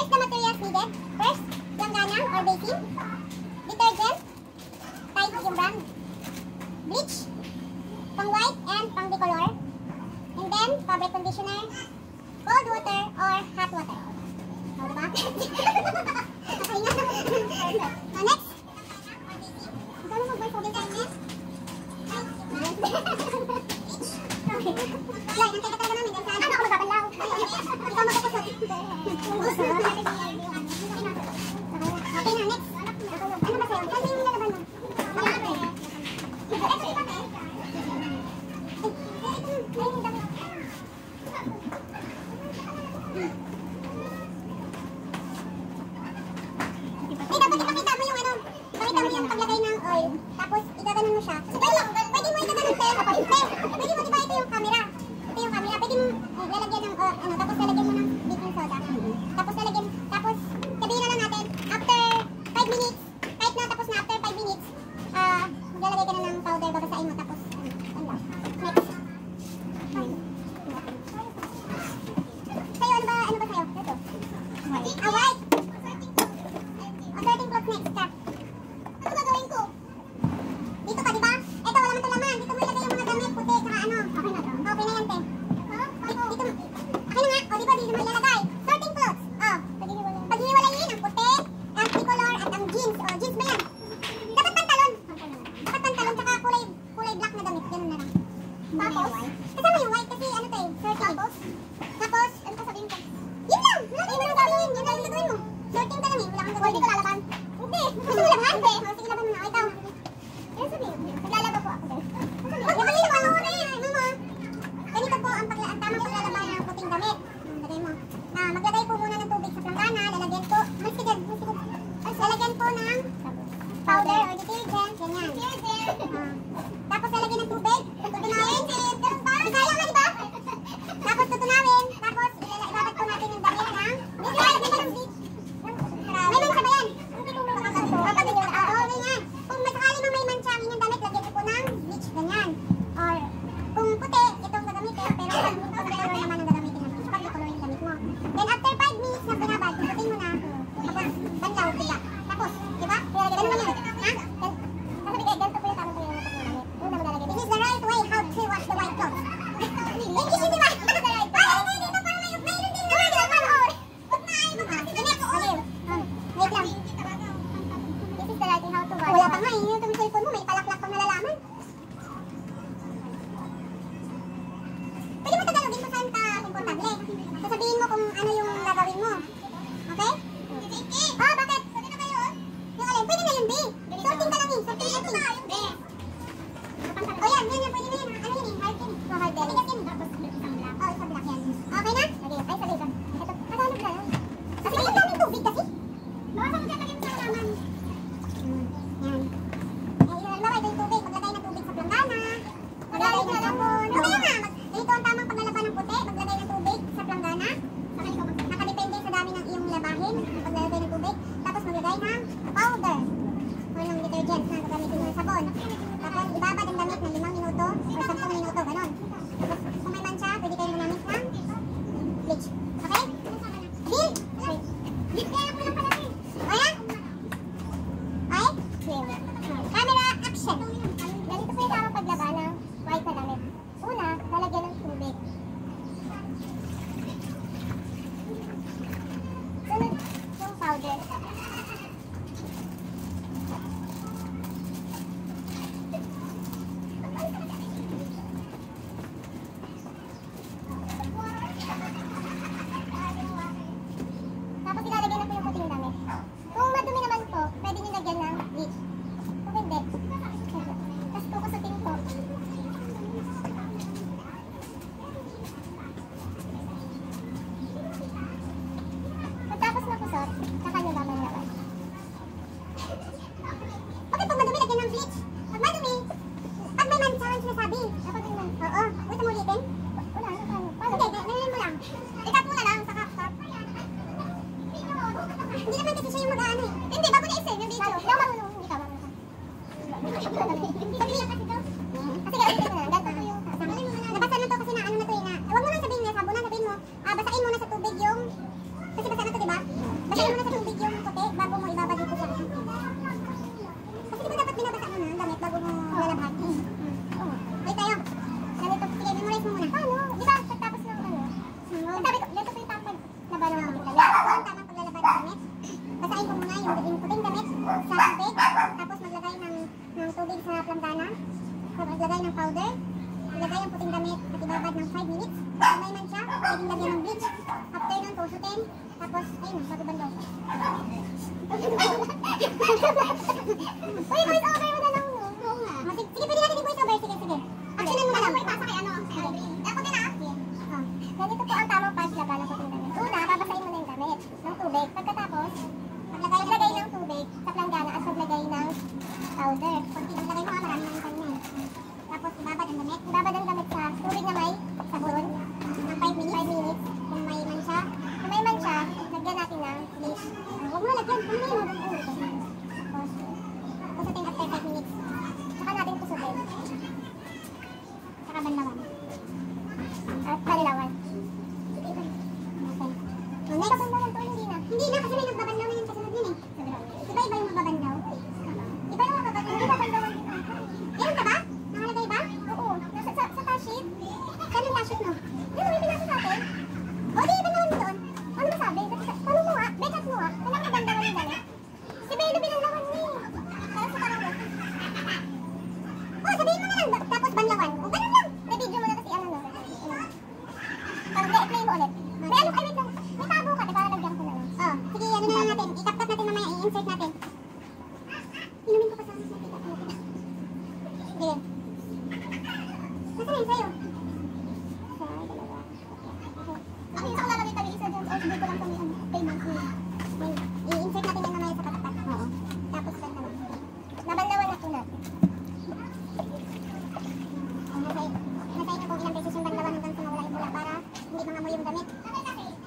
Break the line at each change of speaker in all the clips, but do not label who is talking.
Here's the materials needed. First, langgana or basin, detergent, Tide yung brand, bleach, pang white and pang decolor, and then fabric conditioner, cold water or hot water. O, diba? Okay nga. Next. Magkano mag-buy sa design next? Yan, ang kaya talaga namin. Ano ako magkakalaw? Ikaw magkakasot. Okay na, next. Ano ba sa'yo? Saan yung nilalaban mo? Dapat ipakita mo yung ano. Pakita mo yung paglagay ng oil. Tapos, igaganon mo siya. Pwede mo igaganon tayo. Pwede mo diba ito yung camera. Ito yung camera. Pwede mo lalagyan ng ano. Tapos lalagyan mo ng baking soda. Tapos sabihin na lang natin, after 5 minutes, kahit na tapos na after 5 minutes, maglalagay ka na ng powder, babasain mo, tapos, ano lang. Next. Sa'yo, ano ba sa'yo? Ito. White. White. Sorting cloth next ka. Ano gagawin ko? Dito ka, diba? Ito, wala man ito laman. Dito mo ilagay yung mga damit, puti, saka ano. Okay na to? Okay na yan, te. Dito mo. Okay na nga. O, diba, dito mo ilalagay. Sorting clothes. O, paghiwalayin ang puti, ang tricolor, at ang jeans. O, jeans ba yan? Dapat pantalon. Dapat pantalon, saka kulay black na damit. Ganun na lang. Tapos, kasama yung white kasi ano to eh, sorting. Tapos, ano ka sabihin ko? Yun lang! Wala tayo lang gagawin. Yun lang yung gagawin mo. Sorting ka lang eh. Wala kang gagawin. Dito lalaban. Hindi. Gusto mo laban? Hindi. O, sige, laban mo na. O, ikaw. Yan sabihin. Naglalaba po ako din. Labanin mo. Ano rin? Mama. Ganito po ang tamang paglalaban ng puting damit. Lagay mo. Maglagay po muna ng tubig sa planggana. Lalagyan po. Lalagyan po ng powder or detergent. Ganyan. Tapos lalagyan ng tubig. Tutunawin. Kaya nga, diba? Tapos tutunawin. Tapos ibabat po natin yung damit ng bleach. May mancha ba yan? Okay nga. Kung may sakali may mancha ang inyong damit, lagyan po ng bleach. Ganyan. Or kung puti, itong gagamitin. Pero kung color naman ang gagamitin natin. Kapag color yung damit mo. Then after 5 minutes na binabad, puputin mo na. Tapos banlaw, tiga. Tapos, diba? Ganun man yan. Ha? Ganito po yung tamang paglalaban ng damit. Una mo lalagyan. This is the right way how to wash the white clothes. English yun, diba? Wala pa nga, yun yung cellphone mo, may palaklak pang nalalaman. Pwede mo tagalogin kung saan ka komportable. Sasabihin mo kung ano yung gagawin mo. Okay? Oh, bakit? Pwede na kayo? Yung alin? Pwede na yun, B. Sorting ka lang eh. Sorting ka lang eh. O yan, pwede na yan. Ano yun eh? Hard yun eh. Hard yun. Tapos isang black. Oh, isang black yan. Okay na? Ay, sabi ka. Ito, kasano ba yan? Kasi ang daming tubig kasi. Baka sa mga lagyan mo sa kalaman. Yan. Halimbawa, ito yung tubig. Maglagay ng tubig sa planggana. Maglagay ng sabon. Okay na. Ito ang tamang paglalaban ng puti. Maglagay ng tubig sa planggana. Nakadepende sa dami ng iyong labahin. Maglagay ng tubig. Tapos maglagay ng powder. O ng detergent na gagamitin mo ng sabon. Tapos ibabad ang damit ng 5 minuto o 10 minuto. Ganon. Tapos kung may mancha, pwede kayo gumamit ng bleach. Okay? Deal? Kaya po lang pala rin. Ayan? Okay? Camera action. Ganito po yung tamang paglaba ng white na damit. Una, lalagyan ng tubig. Sunod yung powder. Tapos ilalagay na po yung puting damit. Kung madumi naman po, pwede nyo lagyan ng bleach. Kung hindi, tapos kukusutin po. Pagtapos na kusot, saka nyo babanlawan. Bakit pag madumi, lagyan ng bleach? Pag madumi, pag may mancha ang sinasabi. Dapat may mancha. Oo. Gusto mo ulitin? Wala, paano? Hindi, ganyan mo lang. Ikat mo na lang, saka cut. Hindi naman kasi siya yung mag-ano eh. Hindi, bago na i-save yung video. Hindi ako marunong. Hindi ka marunong. Sabihin kasi ito. Kasi gagawin ko na lang. Nabasa na to kasi na ano na to eh na. Huwag mo lang sabihin na sabon na. Sabihin mo, basain mo na sa tubig yung. Kasi basa na to diba? diba? Basahin mo na sa tubig yung puti bago mo ibabad dito sa kasi diba dapat binabasa mo na ang damit bago mo lalabhan. Wait tayo. Ganito, sige, memorize mo muna. Paano? Diba, pagtapos ng ano? Sabi ko, ganito po yung tamang laban ng puting damit. Ito ang tamang paglalabad ng damit. Basahin ko muna yung puting damit sa tubig. Tapos maglagay ng tubig sa planggana. Tapos maglagay ng powder. Ilagay ang puting damit at ibabad ng 5 minutes. Kung may man siya, pwedeng lagyan ng bleach. After nun, tusutin. Tapos, ayun na, bago bandaw. Uy, voice over mo na lang, no? Oo nga. Sige, pwede natin i-voice over. Sige. Actionan mo na lang. Ipasa kay ano? Ako din ah. Ganito po ang tamang paglaban ng puting damit. Una, babasahin mo na yung damit ng tubig. Pagkatapos, maglagay ng tubig sa planggana at maglagay ng powder. Kunti ang lagay mo, marami ng kanina. Tapos ibabad ang damit. Ibabad ang damit sa tubig na may sabon ng 5 minutes. Kung may man siya, lagyan natin ng bleach. Huwag mo lagyan. Kung may mo doon. Tapos, tusutin after 5 minutes. Saka natin tusutin. Saka banlawan. At balilawan. Okay. Next. Banlawan to, hindi na. Hindi na, kasi may nagbabanlaw na yung kasunod yun eh. Iba yung magbabanlaw. Iba yung magbabanlaw. Hindi babanlawan yun. Meron ka ba? Nakalagay ba? Oo. Sa tashit. Saan yung tashit mo? Yun, may pinasa sa atin. O, di, banlawan mo doon. Ano masabi? Tanong mo nga. Bekat mo nga. Walang mabanlawan yung dali. Si Belo binanlawan niya. Kaya sa parang wala. O, sabihin mo na lang. Tapos banlawan. O, ganun lang. Re-video mo na kasi ano no. Parang re-play mo ulit. May ano, ay wait lang. May tabo ka. Para lagyan ko na lang. O, sige, ano na lang natin. I-tap-tap natin mamaya. I-insert natin. Inumin ko pa sa amin. Sige. Nasaan yun sa'yo? Ako yung sa lalagay tabi isa dyan. O, hindi ko lang kami payment. I-insert natin yan mamaya sa patak. Oo. Tapos lang naman. Nabanlawan na po natin. Nasayin na kung ilang beses yung banlawan hanggang sa mawala yung bula para hindi mangamoy yung damit.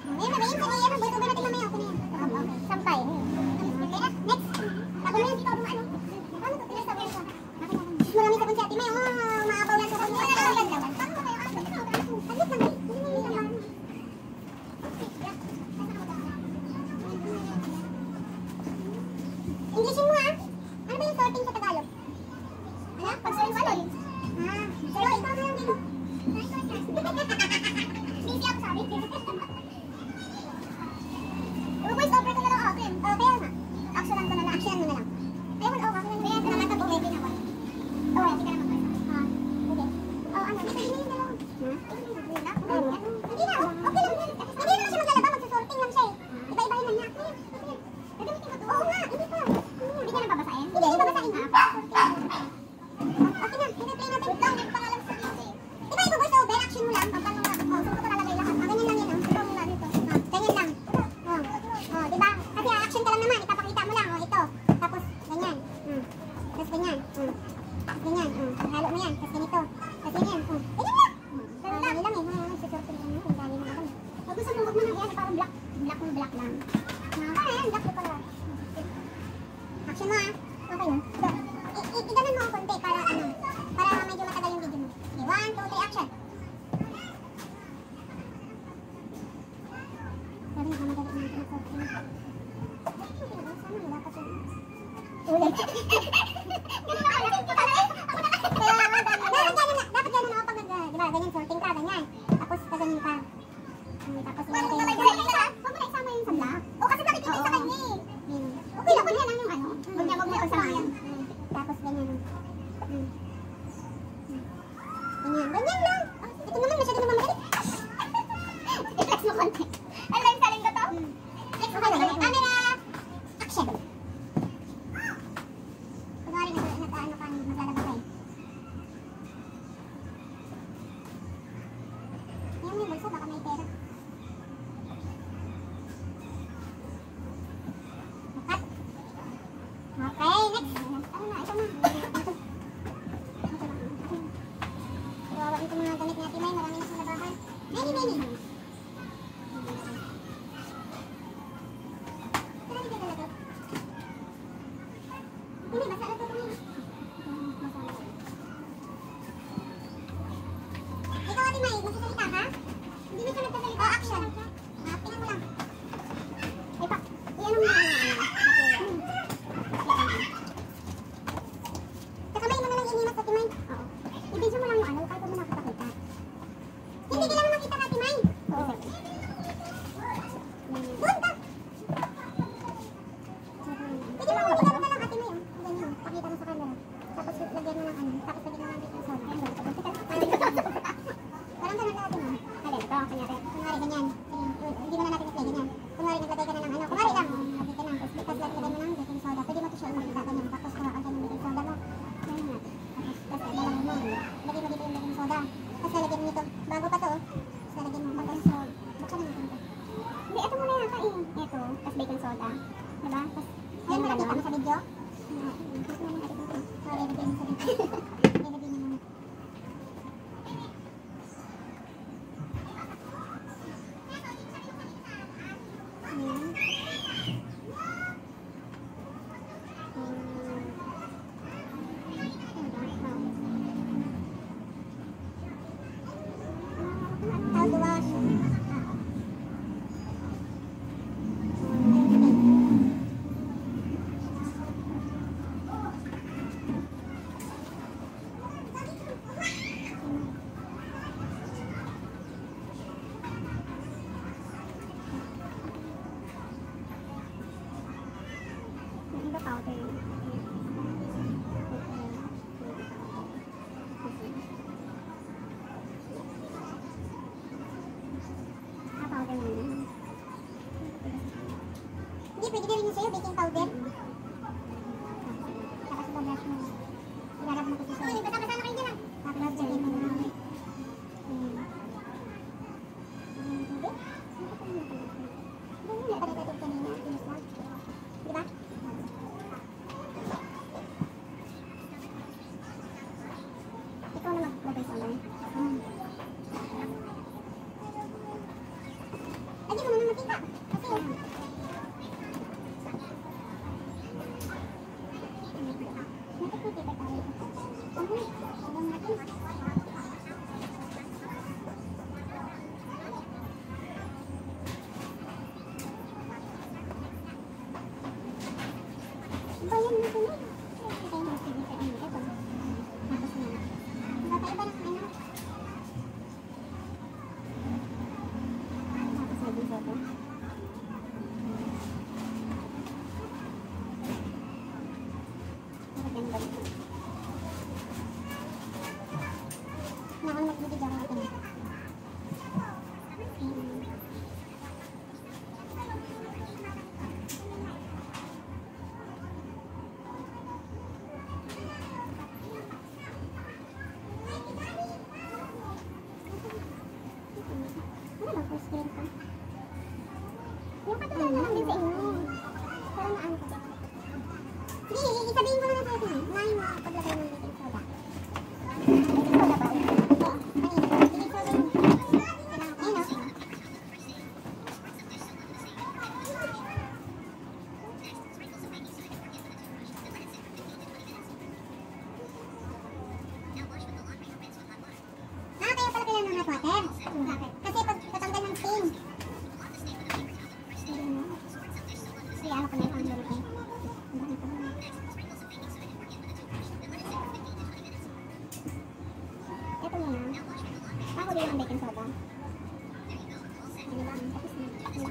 Ngayon, sabihin ko niya. Voice over natin mamaya. Okay na yan. Okay. Sampay. Next. Tapos mo yan dito. Ano? Ano to? Pila sa buwan. Marami sa punsi ati may. Maabaw na sa punsi. Banlawan. Paano ba kayo? Agit lang. Englishin mo ah. Ano ba yung sorting sa Tagalog? Ano? Pag-sorting ba nun? Pero ikaw na lang dito. Busy ako sabi. Voice over ko na lang akin. Kaya nga. Actionan mo na lang. Ayun, okay na yun. Kaya naman tapos ready na ba? Oo, hindi ka naman basta. Okay. Ano? Sabi na yung dalawa. Hindi na. Okay lang. Hindi naman siya maglalaba. Magsusorting lang siya eh. Iba-ibahin lang niya. Gagamitin ko to. Oo nga. Hindi pa. Hindi ka nang babasahin? Hindi, babasahin na. Okay na. I-replay natin. Lang yung pangalan sa video. Diba ito voice over? Action mo lang. Paano nga? Saan ko nalalagay lahat? Ganyan lang yan. Ito muna dito. Ganyan lang. Diba? Kasi action ka lang naman. Ipapakita mo lang. Ito. Tapos ganyan. Tapos ganyan. Tapos ganyan. Halo mo yan. Tapos ganito. Tapos ganyan. Ganyan lang. Ganyan lang eh. Susorting lang yun. Dali na lang. Pag gusto mo, huwag mo nang yan. Parang black. Black lang. Ayan. Black pala. Action mo ah. Okay na. I-ganon mo ang konti para ano. Para medyo matagal yung video mo. Okay, 1, 2, 3, action. Sabi na kamagali na ito. Sana wala pa siya. Ulit. Ganun na kaya. Dapat ganun ako pag diba, ganyan sorting ka, ganyan. Tapos kaganyan ka. Tapos ilalagay mo. Huwag mo na isama yung sabla. O kasi nakikita sa kanya eh. Okay lang, ganyan lang yung ano. Huwag mo isama. Tapos ganyan. Ganyan lang. Ito naman, masyado naman madali. I-flex mo konti. Ano lang yung saling ko to? Flex mo konti. Camera. Action. Kunwari nag-ano ka, maglalaba kayo. Ayan yung bulsa, baka may pera. yung kakamay mo na lang inimas sa Timay. Oo. I-video mo lang yung ano, kahit mo nakita-kita. Hindi kailangan makita ka, Timay. Oo. Doon ka! Pwede mo makita ka lang, Ate May. Ganyan, pakita mo sa camera. Tapos lagyan mo ng ano, tapos lagyan mo ng baking soda. Parang ganun lang, Ate May. Alin, ito, kunwari ganyan. Hindi mo na natin i-play ganyan. Kunwari naglagay ka na ng ano, kunwari lang. Lagay ka na, tapos lagyan mo ng baking soda. Pwede mo ito siya makita ganyan. Tapos hawakan ka ng baking soda mo. Ganyan natin. Tapos lalagay mo. Lagyan mo dito yung baking soda. Tapos lalagyan mo nito. Bago pa to, tapos lalagyan mo. Tapos buksan na natin ito. Hindi, ito muna yata eh. Ito, tapos baking soda. Diba? Tapos, yan mo nakita mo sa video? Sorry, nabigyan mo sa video. Nabigyan mo muna. How to wash. Iba powder. Powder mo na. Hindi, pwede na rin yun sa'yo, baking powder. Tapos ibabrush mo. Ilarap mo kasi sa'yo. Basta-basta na kayo dyan lang. Tapos lagyan mo na. Hindi pa rin natin kanina. Pinis lang. Diba? Ikaw na maglagay sa mga. Lagi mo na makita. Kasi nakikita ba tayo? Abang natin. Bayan mo ko na. Ito yung sige sa inyo. Ito. Tapos na. Iba-iba ng ano. Tapos na din soto. Parang ganun balik. Nakang magbibig ako natin. Yung katulad na lang din sa inyo. Parang naano ko din. Sige, isabihin ko na lang sa atin. Unahin mo paglagay ng baking soda. Baking soda ba? Oo. Kanina. Baking soda yun. Ayun o. Kaya pala kailangan ng hot water. Bakit? Kasi pag tatanggal ng stain. Kaya ano ko na yung pang-lulog eh. Ito muna. Ako din ang baking soda. Ano ba? Tapos na. Hindi.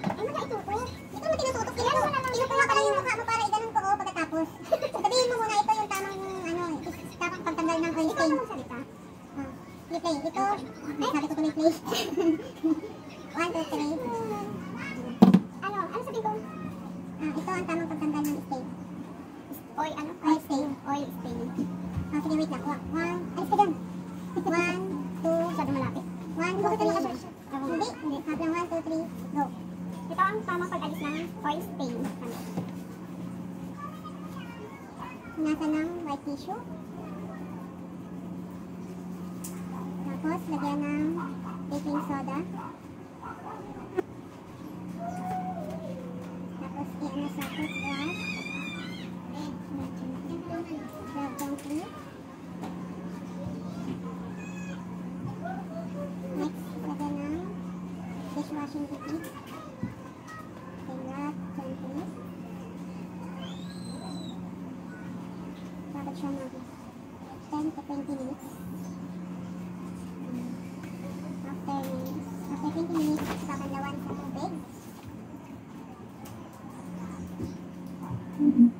Ay, maka ituto. Ito mo tinututok. Kinukuha ka lang yung mukha mo para iganon ko pagkatapos. Sabihin mo muna ito yung tamang tamang pagtanggal ng oil stain. Ito mo salita. Replay. Ito. Sabi ko tuloy play. 1, 2, 3. Ano sabihin ko? Ito ang tamang pagtanggal ng stain. Oil, ano? Oil stain. Oil stain. Sige, wait lang. 1. Alis ka dyan. 1, 2. Masyado malapit. 1, 2, 3. Hindi. Half lang. 1, 2, 3. Go. Ito ang tamang pag-alis ng oil stain. Nasa ng white tissue. Tapos, lagyan ng baking soda. Tapos, i-ano sa toothbrush. Grab gently. Next, lagyan ng dishwashing liquid. Ano?